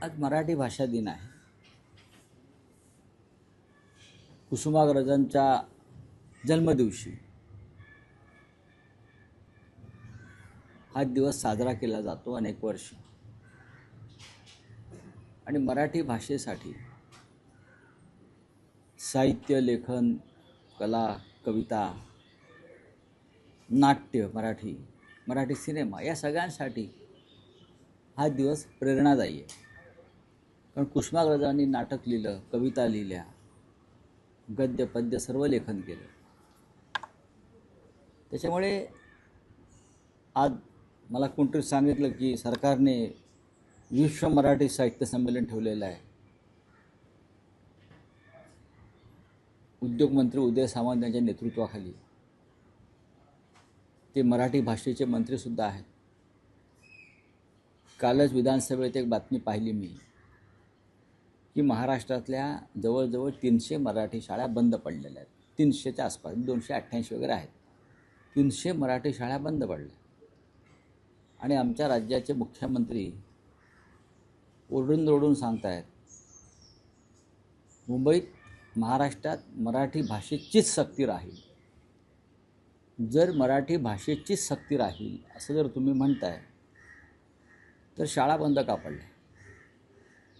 आज मराठी भाषा दिन आहे. कुसुमाग्रजांच्या जन्मदिवशी हा दिवस साजरा केला जातो अनेक वर्ष. आणि मराठी भाषेसाठी साहित्य, लेखन, कला, कविता, नाट्य, मराठी सिनेमा या सगळ्यांसाठी हा दिवस प्रेरणादायी आहे. कारण कुसुमाग्रजांनी नाटक लिहिलं, कविता लिहिल्या, गद्य पद्य सर्व लेखन केलं. त्याच्यामुळे आज मला कोणतरी सांगितलं की सरकारने विश्व मराठी साहित्य संमेलन ठेवलेलं आहे. उद्योगमंत्री उदय सामंत यांच्या नेतृत्वाखाली. ते मराठी भाषेचे मंत्रीसुद्धा आहेत. कालच विधानसभेत एक बातमी पाहिली मी की महाराष्ट्रातल्या जवळजवळ 300 मराठी शाळा बंद पडलेल्या आहेत. 300च्या आसपास, 288 वगैरे आहेत. 300 मराठी शाळा बंद पडल्या. आणि आमच्या राज्याचे मुख्यमंत्री ओरडून सांगत आहेत, मुंबईत, महाराष्ट्रात मराठी भाषेचीच सक्ती राहील. जर मराठी भाषेचीच सक्ती राहील असं जर तुम्ही म्हणताय तर शाळा बंद का पडल्या?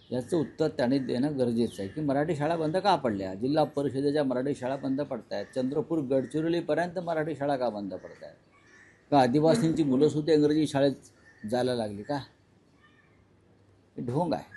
याचं उत्तर त्यांनी देणं गरजेचं आहे की मराठी शाळा बंद का पडल्या? जिल्हा परिषदेच्या मराठी शाळा बंद पडत आहेत. चंद्रपूर गडचिरोलीपर्यंत मराठी शाळा का बंद पडत आहेत? का आदिवासींची मुलंसुद्धा इंग्रजी शाळेत जायला लागली का? हे ढोंग आहे.